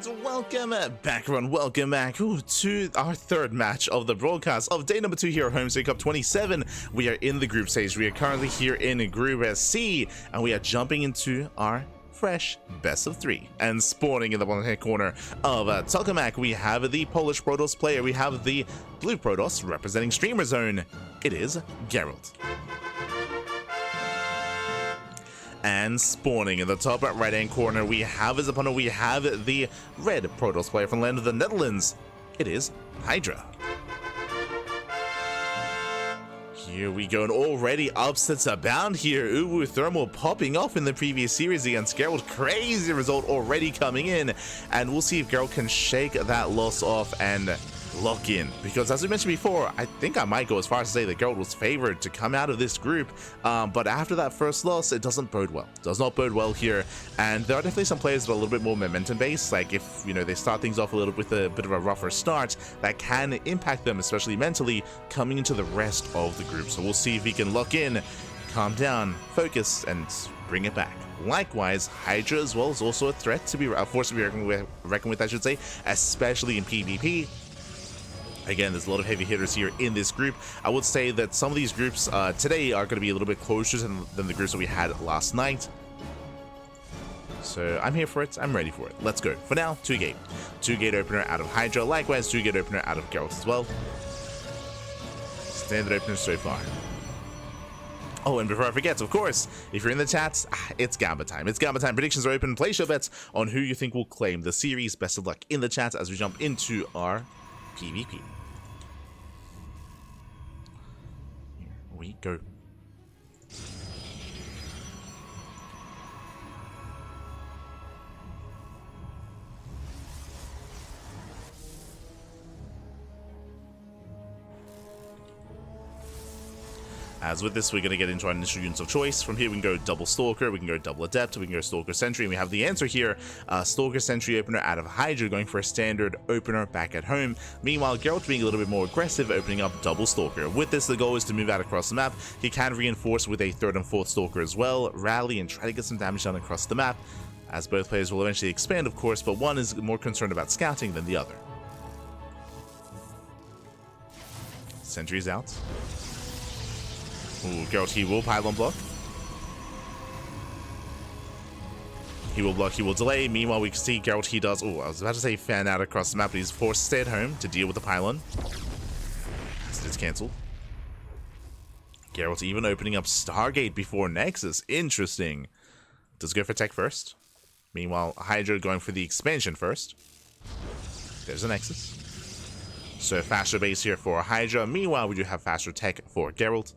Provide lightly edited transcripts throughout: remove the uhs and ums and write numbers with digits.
And welcome back, everyone. Welcome back to our third match of the broadcast of day number 2 here at HomeStory Cup 27. We are in the group stage. We are currently here in Group C, and we are jumping into our fresh best of 3. And spawning in the bottom hand corner of Tokamak, we have the Polish Protoss player. We have the blue Protoss representing Streamer Zone. It is Gerald. And spawning in the top right hand corner, we have his opponent. We have the red Protoss player from the land of the Netherlands. It is HiGhDrA. Here we go, and already upsets abound here. Uwu Thermal popping off in the previous series against Gerald. Crazy result already coming in, and we'll see if Gerald can shake that loss off and lock in, because as we mentioned before, I think I might go as far as to say that Gerald was favored to come out of this group, but after that first loss, it doesn't bode well. It does not bode well here, and there are definitely some players that are a little bit more momentum based. Like if they start things off a little with a bit of a rougher start, that can impact them, especially mentally, coming into the rest of the group. So we'll see if he can lock in, calm down, focus, and bring it back. Likewise, HiGhDrA as well is also a threat to be a force to be reckoned with, I should say, especially in PvP. Again, there's a lot of heavy hitters here in this group. I would say that some of these groups today are going to be a little bit closer than the groups that we had last night. So I'm here for it. I'm ready for it. Let's go. For now, 2-gate. 2-gate opener out of HiGhDrA. Likewise, 2-gate opener out of Gerald as well. Standard opener so far. Oh, and before I forget, of course, if you're in the chat, it's Gamba time. It's Gamba time. Predictions are open. Place your bets on who you think will claim the series. Best of luck in the chat as we jump into our PvP. Here we go. As with this, we're going to get into our initial units of choice. From here, we can go double Stalker, we can go double Adept, we can go Stalker Sentry, and we have the answer here. Stalker Sentry opener out of HiGhDrA, going for a standard opener back at home. Meanwhile, Gerald being a little bit more aggressive, opening up double Stalker. With this, the goal is to move out across the map. He can reinforce with a 3rd and 4th Stalker as well, rally and try to get some damage done across the map, as both players will eventually expand, of course, but one is more concerned about scouting than the other. Sentry's out. Ooh, Gerald, he will pylon block. He will block, he will delay. Meanwhile, we can see Gerald, he does... Oh, I was about to say fan out across the map, but he's forced to stay at home to deal with the pylon. So it's cancelled. Gerald's even opening up Stargate before Nexus. Interesting. Does go for tech first. Meanwhile, HiGhDrA going for the expansion first. There's a Nexus. So faster base here for HiGhDrA. Meanwhile, we do have faster tech for Gerald.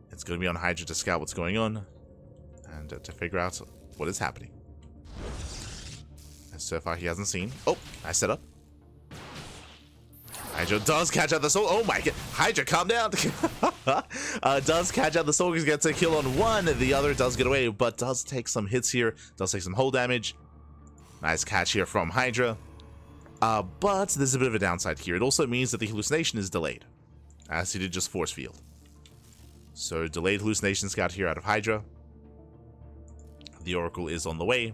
It's going to be on HiGhDrA to scout what's going on and to figure out what is happening. And so far, he hasn't seen. Oh, nice setup. HiGhDrA does catch out the Soldier. Oh my god. HiGhDrA, calm down. Does catch out the Soldiers, gets a kill on one. The other does get away, but does take some hits here. Does take some hull damage. Nice catch here from HiGhDrA. But there's a bit of a downside here. It also means that the hallucination is delayed, as he did just force field. So delayed hallucination scout here out of HiGhDrA. The Oracle is on the way.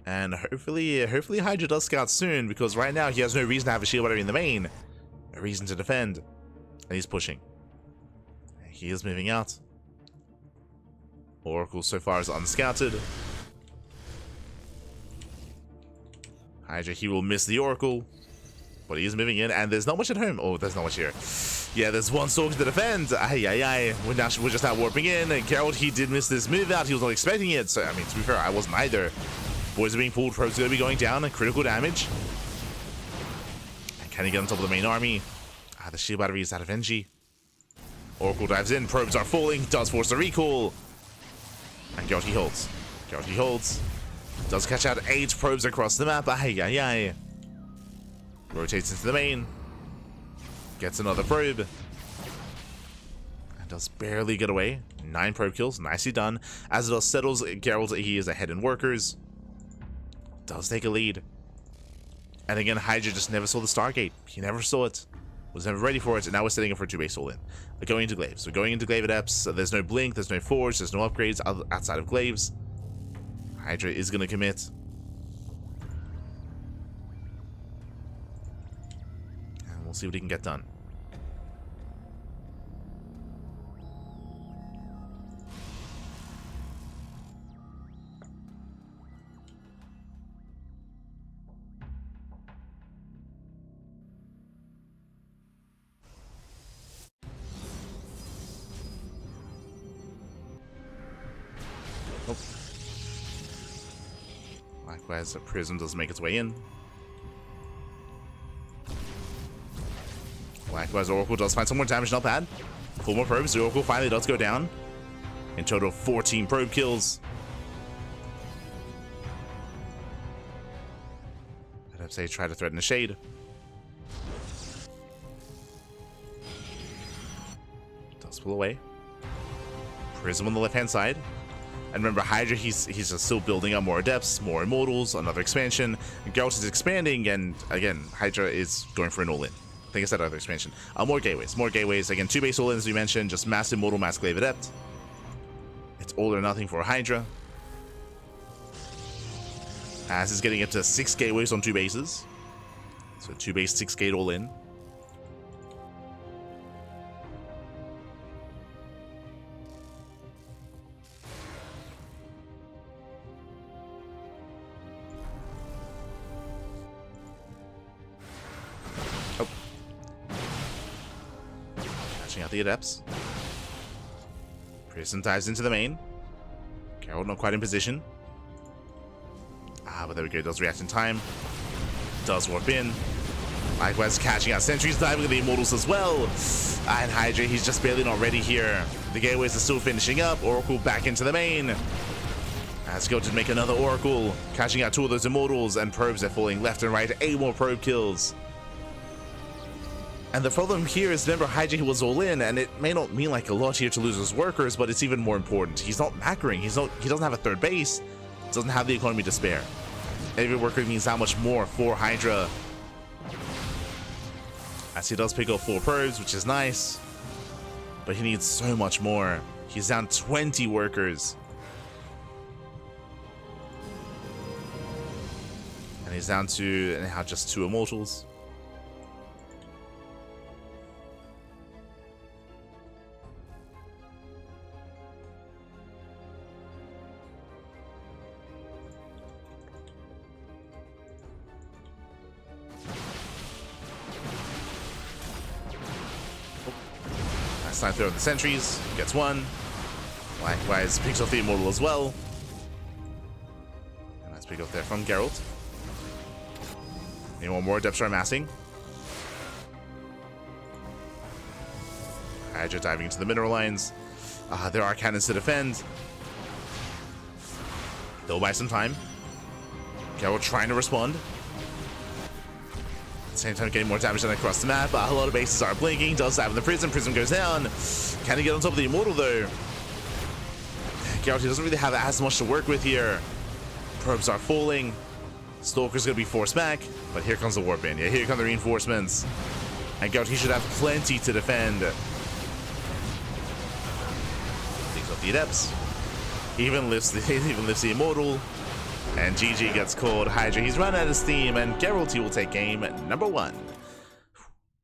And hopefully HiGhDrA does scout soon, because right now he has no reason to have a shield battery in the main. No reason to defend. And he's pushing. He is moving out. Oracle so far is unscouted. HiGhDrA, he will miss the Oracle. But he is moving in, and there's not much at home. Oh, there's not much here. Yeah, there's one Stalker to defend. We're just now warping in. And Gerald, he did miss this move out. He was not expecting it. So, I mean, to be fair, I wasn't either. Boys are being pulled. Probes are going to be going down. Critical damage. And can he get on top of the main army? The shield battery is out of NG. Oracle dives in. Probes are falling. Does force the recall. And Gerald, he holds. Gerald, he holds. Does catch out 8 probes across the map. Rotates into the main. Gets another probe. And does barely get away. 9 probe kills. Nicely done. As it all settles, Gerald, he is ahead in workers. Does take a lead. And again, HiGhDrA just never saw the Stargate. He never saw it. Was never ready for it. And now we're setting up for a 2-base all in. Going into Glaives. So going into Glaive Adepts. There's no Blink. There's no Forge. There's no upgrades outside of Glaives. HiGhDrA is going to commit. see what he can get done. Nope. Likewise, the prism doesn't make its way in. Likewise, Oracle does find some more damage, not bad. 4 more probes, the Oracle finally does go down. In total, 14 probe kills. I'd say try to threaten the shade. Does pull away. Prism on the left-hand side. And remember, HiGhDrA, he's just still building up more Adepts, more Immortals, another expansion. And Gerald is expanding, and again, HiGhDrA is going for an all-in. I think I said other expansion. More gateways, more gateways. Again, 2 base all-ins, we mentioned, just Mass Immortal, Mass Glaive Adept. It's all or nothing for HiGhDrA. As is getting up to 6 gateways on 2 bases. So 2 base, 6 gate all-in. Out the Adepts. Prism dives into the main. Gerald not quite in position. But there we go. Does react in time. Does warp in. Likewise, catching out sentries, diving with the Immortals as well. And HiGhDrA, he's just barely not ready here. The gateways are still finishing up. Oracle back into the main. As Gerald to make another Oracle. Catching out 2 of those Immortals, and probes are falling left and right. 8 more probe kills. And the problem here is, remember, HiGhDrA was all in, and it may not mean like a lot here to lose his workers, but it's even more important. He's not macroing. He doesn't have a 3rd base. Doesn't have the economy to spare. Every worker means that much more for HiGhDrA. As he does pick up 4 probes, which is nice, but he needs so much more. He's down 20 workers. And he's down to now just 2 Immortals. Time throwing the sentries, gets 1. Likewise, picks off the Immortal as well. And nice pick up there from Gerald. Any more Adepts are amassing. HiGhDrA diving into the mineral lines. There are cannons to defend. They'll buy some time. Gerald trying to respond. Same time getting more damage done across the map. A lot of bases are blinking. Does dive in the prism. Prism goes down. Can he get on top of the Immortal though? Gerald, he doesn't really have as much to work with here. Probes are falling. Stalker's gonna be forced back, but here comes the warp in. Yeah, here come the reinforcements. And Gerald, he should have plenty to defend. Takes off the Adepts. Even lifts the Immortal. And GG gets called. HiGhDrA, he's run out of steam, and Gerald, he will take game number 1.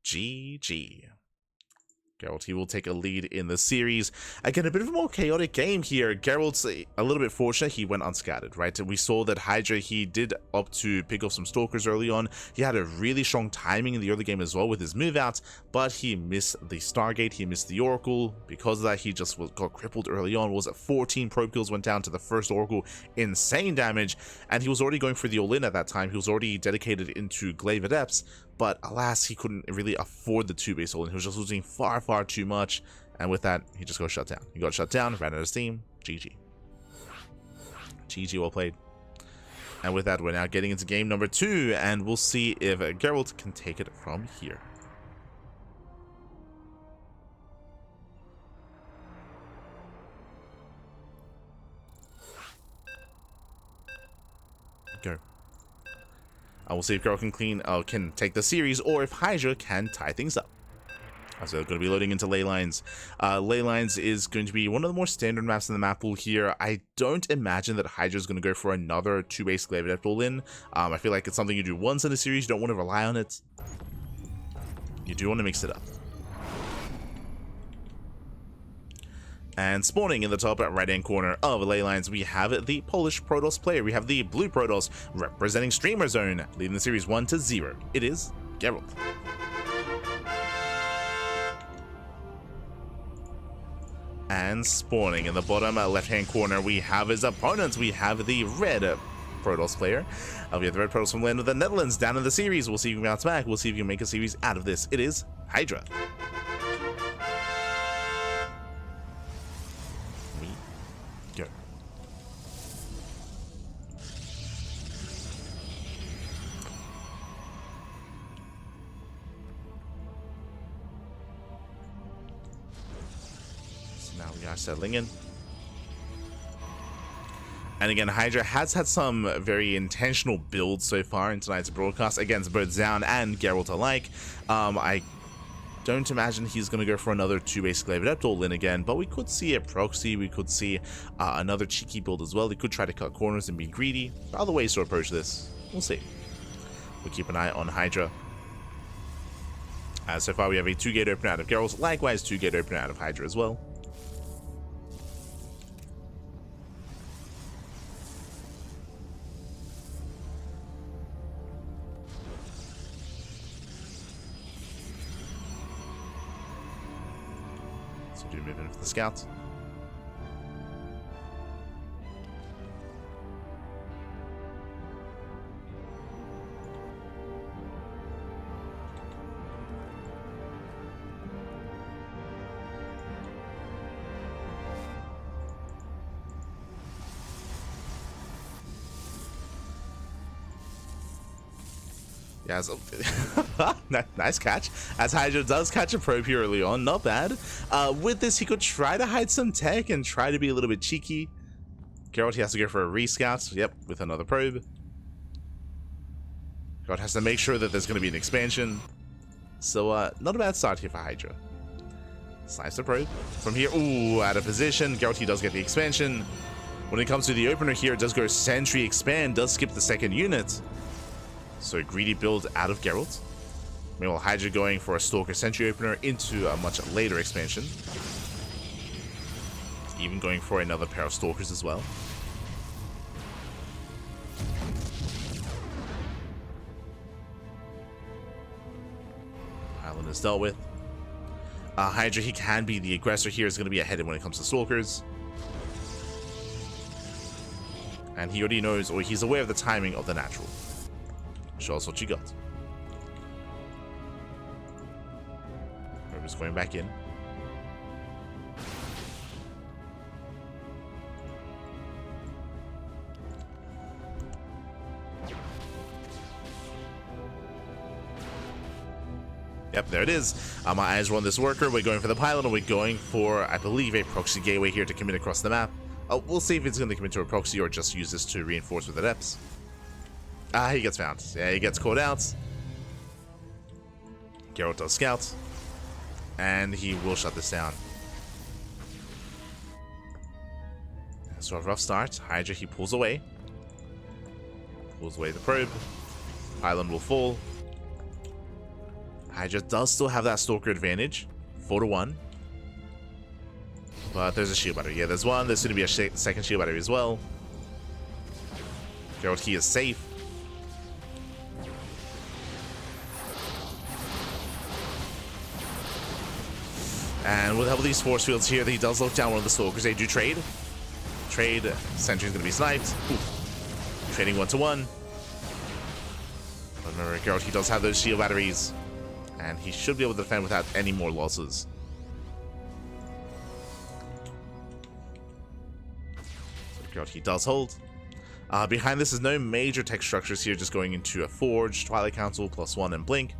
GG. Gerald, he will take a lead in the series. Again, a bit of a more chaotic game here. Gerald's a little bit fortunate. He went unscattered, right? We saw that HiGhDrA, he did opt to pick off some Stalkers early on. He had a really strong timing in the early game as well with his move outs, but he missed the Stargate. He missed the Oracle. Because of that, he just got crippled early on. Was it 14 probe kills went down to the first Oracle. Insane damage. And he was already going for the all-in at that time. He was already dedicated into Glaive Adepts. But alas, he couldn't really afford the 2 base all-in. He was just losing far, far too much. And with that, he just got shut down. He got shut down, ran out of steam. GG. GG, well played. And with that, we're now getting into game number 2. And we'll see if Gerald can take it from here. Go. I will see if Gerald can take the series, or if HiGhDrA can tie things up. So going to be loading into Ley Lines. Ley Lines is going to be one of the more standard maps in the map pool here. I don't imagine that HiGhDrA is going to go for another 2-base Glaive Adept all-in. I feel like it's something you do once in a series. You don't want to rely on it. You do want to mix it up. And spawning in the top right-hand corner of the ley lines, we have the Polish Protoss player. We have the blue Protoss representing Streamer Zone, leading the series 1-0. It is Gerald. And spawning in the bottom left-hand corner, we have his opponents. We have the red Protoss player. We have the red Protoss from land of the Netherlands down in the series. We'll see if you can bounce back. We'll see if you can make a series out of this. It is HiGhDrA. Go. So now we are settling in. And again, HiGhDrA has had some very intentional builds so far in tonight's broadcast against both Zaun and Gerald alike. I don't imagine he's going to go for another 2 basic Adept all-in again, but we could see a proxy, we could see another cheeky build as well. He could try to cut corners and be greedy. There are other ways to approach this. We'll see. We'll keep an eye on HiGhDrA. So far, we have a 2-gate opener out of Gerald, likewise 2-gate opener out of HiGhDrA as well. So do move in for the scouts. Yeah, so nice catch. As HiGhDrA does catch a probe here early on, not bad. With this, he could try to hide some tech and try to be a little bit cheeky. Gerald, he has to go for a rescout. Yep, with another probe. Gerald has to make sure that there's going to be an expansion. So, not a bad start here for HiGhDrA. Slice the probe. From here, ooh, out of position. Gerald, he does get the expansion. When it comes to the opener here, it does go Sentry Expand, does skip the second unit. So greedy build out of Gerald. Meanwhile, HiGhDrA going for a Stalker Sentry opener into a much later expansion. Even going for another pair of Stalkers as well. Island is dealt with. HiGhDrA, he can be the aggressor here. Is going to be ahead when it comes to Stalkers. And he already knows, or he's aware of the timing of the natural. Show us what you got. Rover's going back in. Yep, there it is. My eyes were on this worker. We're going for the pylon, and we're going for, I believe, a proxy gateway here to commit across the map. We'll see if it's going to commit to a proxy or just use this to reinforce with adepts. He gets found. Yeah, he gets caught out. Gerald does scout. And he will shut this down. So a rough start. HiGhDrA, he pulls away. Pulls away the probe. Pylon will fall. HiGhDrA does still have that Stalker advantage. 4-1. But there's a shield battery. Yeah, there's one. There's going to be a second shield battery as well. Gerald, he is safe. And with the help of these force fields here, he does look down one of the Stalkers. They do trade. Sentry's going to be sniped. Ooh. Trading 1-1. But remember, Gerald, he does have those shield batteries. And he should be able to defend without any more losses. So Gerald, he does hold. Behind this is no major tech structures here, just going into a Forge, Twilight Council, +1, and Blink.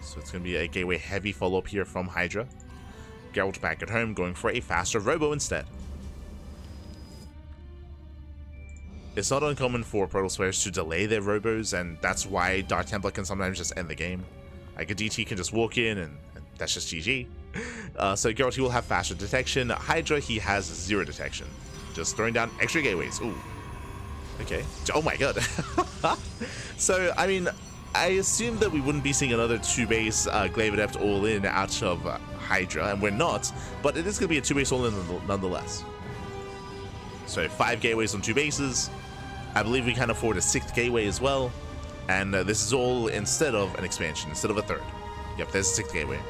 So it's going to be a gateway heavy follow-up here from HiGhDrA. Gerald back at home, going for a faster Robo instead. It's not uncommon for Protoss players to delay their Robos, and that's why Dark Templar can sometimes just end the game. Like a DT can just walk in, and that's just GG. So Gerald, he will have faster detection. HiGhDrA, he has 0 detection. Just throwing down extra gateways. Ooh. Okay. Oh my god. So, I mean, I assumed that we wouldn't be seeing another 2-base Glaive Adept all-in out of HiGhDrA, and we're not, but it is going to be a 2-base all-in nonetheless. So 5 gateways on 2 bases. I believe we can afford a 6th gateway as well, and this is all instead of an expansion, instead of a 3rd. Yep, there's a 6th gateway.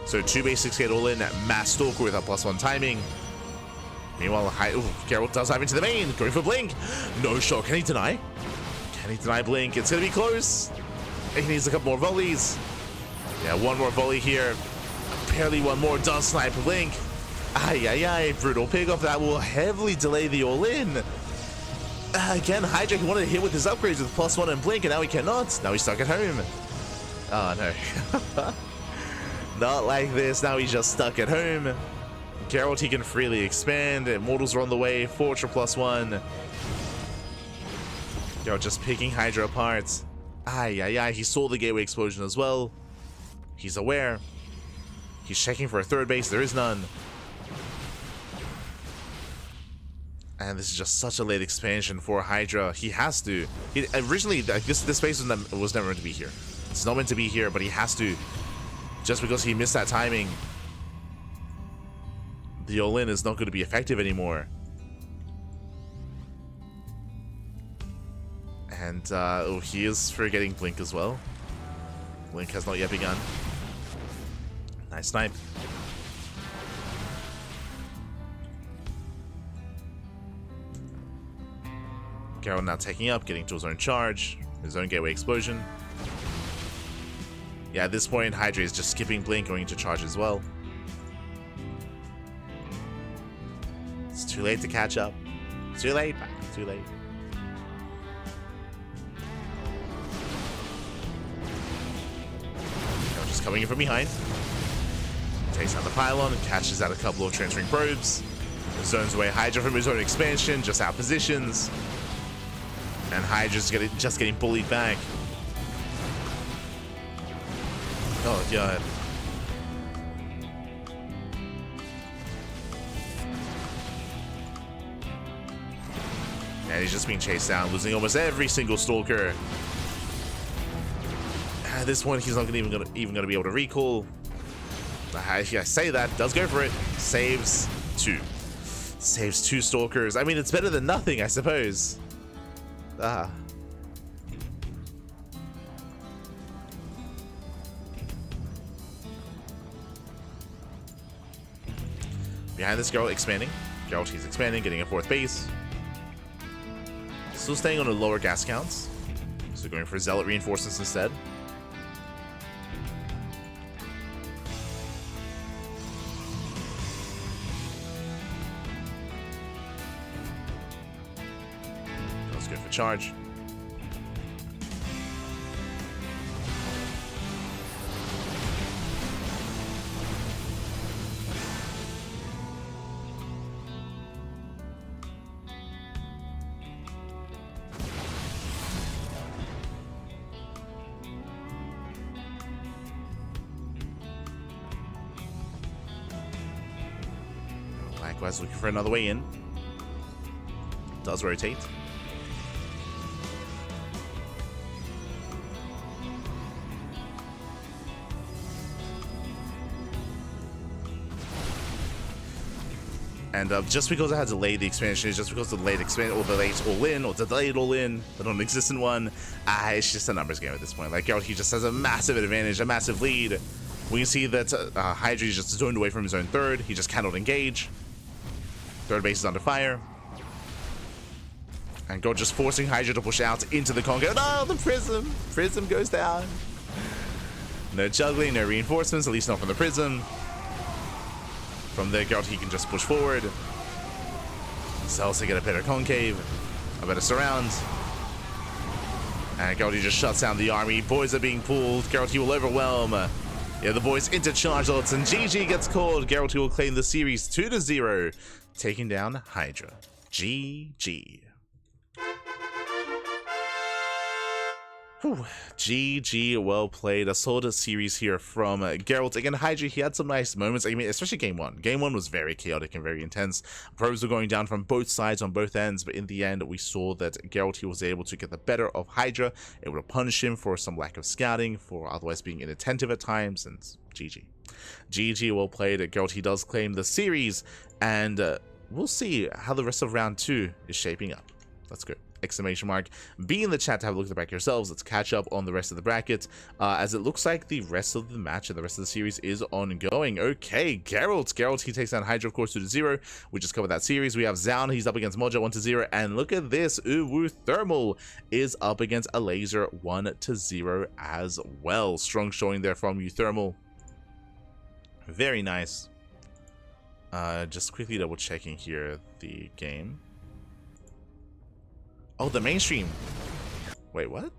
So 2-base 6 gate all-in, Mass Stalker with a +1 timing. Meanwhile, Gerald does dive into the main, going for Blink. No shot. Can he deny? Can he deny Blink? It's going to be close. He needs a couple more volleys. Yeah, one more volley here. Barely one more. Does snipe Blink. Ay. Brutal pickoff. That will heavily delay the all-in. Again, HiGhDrA, he wanted to hit with his upgrades with +1 and Blink, and now he cannot. Now he's stuck at home. Oh, no. Not like this. Now he's just stuck at home. Gerald, he can freely expand. Immortals are on the way. Fortra +1. Gerald just picking HiGhDrA apart. Ay. He saw the gateway explosion as well. He's aware. He's checking for a 3rd base. There is none. And this is just such a late expansion for HiGhDrA. He has to. Originally, this base was never meant to be here. It's not meant to be here, but he has to. Just because he missed that timing. The all-in is not going to be effective anymore. And he is forgetting Blink as well. Blink has not yet begun. Nice snipe. Gerald now taking up, getting to his own charge, his own gateway explosion. Yeah, at this point, HiGhDrA is just skipping Blink, going to charge as well. It's too late to catch up. Too late, too late. Gerald just coming in from behind. Takes out the pylon, catches out a couple of transferring probes. Zones away HiGhDrA from his own expansion, just out positions. And HiGhDRA's just getting bullied back. Oh god. And he's just being chased down, losing almost every single Stalker. At this point, he's not even gonna be able to recall. I say that, does go for it. Saves 2. Saves 2 Stalkers. I mean, it's better than nothing, I suppose. Behind this, Gerald expanding. Gerald, he's expanding, getting a 4th base. Still staying on the lower gas counts. So going for Zealot reinforcements instead. Let's go for charge. Likewise, looking for another way in. Does rotate. And just because I had to delay the expansion, just because the late expansion, or the late all-in, or the delayed all-in, the non-existent one, it's just a numbers game at this point. Like, Gerald, he just has a massive advantage, a massive lead. We can see that HiGhDrA is just zoned away from his own 3rd. He just cannot engage. 3rd base is under fire. And God just forcing HiGhDrA to push out into the Congo. No, the Prism! Prism goes down. No juggling, no reinforcements, at least not from the Prism. From there, Gerald, he can just push forward. Cells to get a better concave, a better surround. And Gerald, he just shuts down the army. Boys are being pulled. Gerald, he will overwhelm. Yeah, the boys into charge lots, and GG gets called. Gerald, he will claim the series 2-0, taking down HiGhDrA. GG. Whew. GG, well played. A solid series here from Gerald. Again, HiGhDrA, he had some nice moments. I mean, especially game one. Game one was very chaotic and very intense. Probes were going down from both sides on both ends, but in the end, we saw that Gerald, he was able to get the better of HiGhDrA, able to punish him for some lack of scouting, for otherwise being inattentive at times, and GG. GG, well played. Gerald, he does claim the series, and we'll see how the rest of round 2 is shaping up. Let's go. Exclamation mark. Be in the chat to have a look at the bracket yourselves. Let's catch up on the rest of the bracket, as it looks like the rest of the match and the rest of the series is ongoing. Okay, Gerald, he takes down HiGhDrA, of course, 2-0. We just covered that series. We have Zaun, he's up against Moja, 1-0, and look at this, Uwu Thermal is up against a Laser, 1-0 as well. Strong showing there from Uthermal. Very nice. Just quickly double checking here the game. Oh, the mainstream. Wait, what?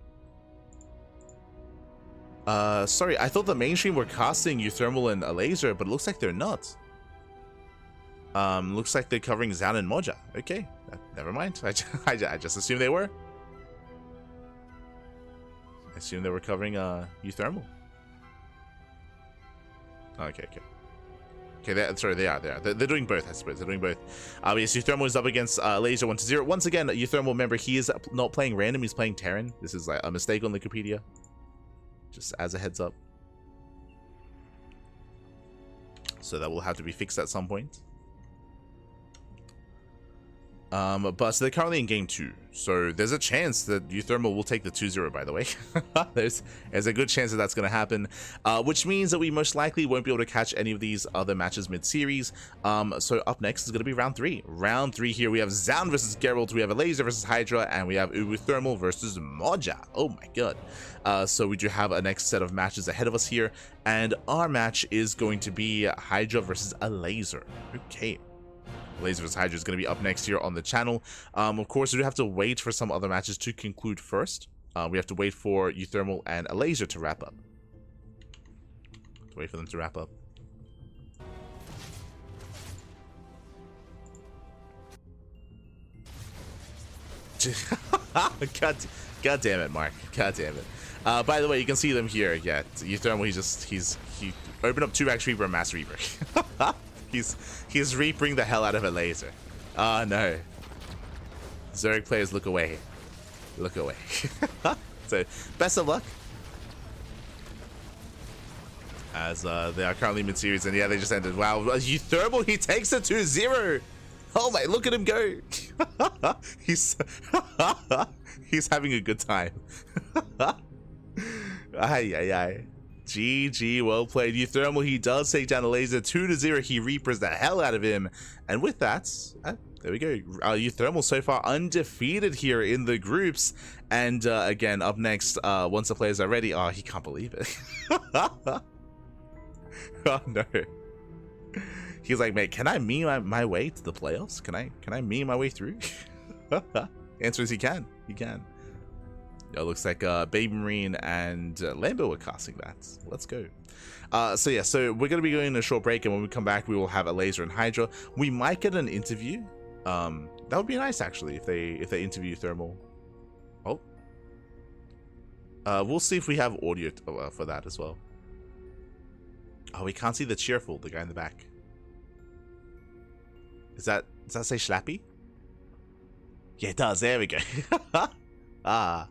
Sorry, I thought the mainstream were casting Uthermal and a Laser, but it looks like they're not. Looks like they're covering Zaun and Moja. Okay, never mind. I just assumed they were. I assumed they were covering Uthermal. Okay. Okay, sorry, they are. They're doing both, I suppose. They're doing both. Yes, Uthermal is up against Laser 1-0. Once again, Uthermal, remember, he is not playing random. He's playing Terran. This is like a mistake on Wikipedia. Just as a heads up. So that will have to be fixed at some point. But so they're currently in game 2, so there's a chance that Uthermal will take the 2-0, by the way. there's a good chance that that's going to happen, which means that we most likely won't be able to catch any of these other matches mid-series. So up next is going to be round 3. Round 3 here, we have Zaun versus Gerald, we have a Laser versus HiGhDrA, and we have Uwu Thermal versus Moja. Oh my god. So we do have a next set of matches ahead of us here, and our match is going to be HiGhDrA versus a Laser. Okay. Laser vs. HiGhDrA is going to be up next here on the channel. Of course, we do have to wait for some other matches to conclude first. We have to wait for Uthermal and a Laser to wrap up. Wait for them to wrap up. God damn it, Mark. God damn it. By the way, you can see them here. Yeah, Uthermal, he opened up 2x Reaper and Mass Reaper. He's reaping the hell out of a Laser. Oh no. Zerg players, look away. Look away. So, best of luck. As they are currently mid-series, and yeah, they just ended. Wow, Uthermal, he takes it 2-0. Oh my, look at him go. he's having a good time. Ay. GG, well played. Uthermal, he does take down a Laser 2-0. He reapers the hell out of him. And with that, there we go. Uthermal so far undefeated here in the groups. And again, up next, once the players are ready. Oh, he can't believe it. Oh no. He's like, mate, can I meme my way to the playoffs? Can I meme my way through? Answer is he can. He can. It looks like Baby Marine and Lambo are casting that. Let's go. So yeah, so we're going to be going on a short break, and when we come back, we will have a Laser and HiGhDrA. We might get an interview. That would be nice, actually, if they interview Thermal. Oh. We'll see if we have audio for that as well. Oh, we can't see the cheerful, the guy in the back. Does that say Schlappy? Yeah, it does. There we go. Ah.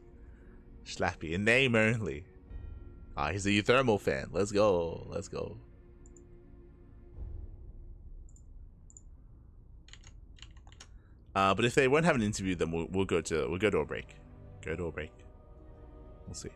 Schlappy, in name only. Ah, he's a Uthermal fan. Let's go. Let's go. But if they won't have an interview, then we'll go to a break. Go to a break. We'll see.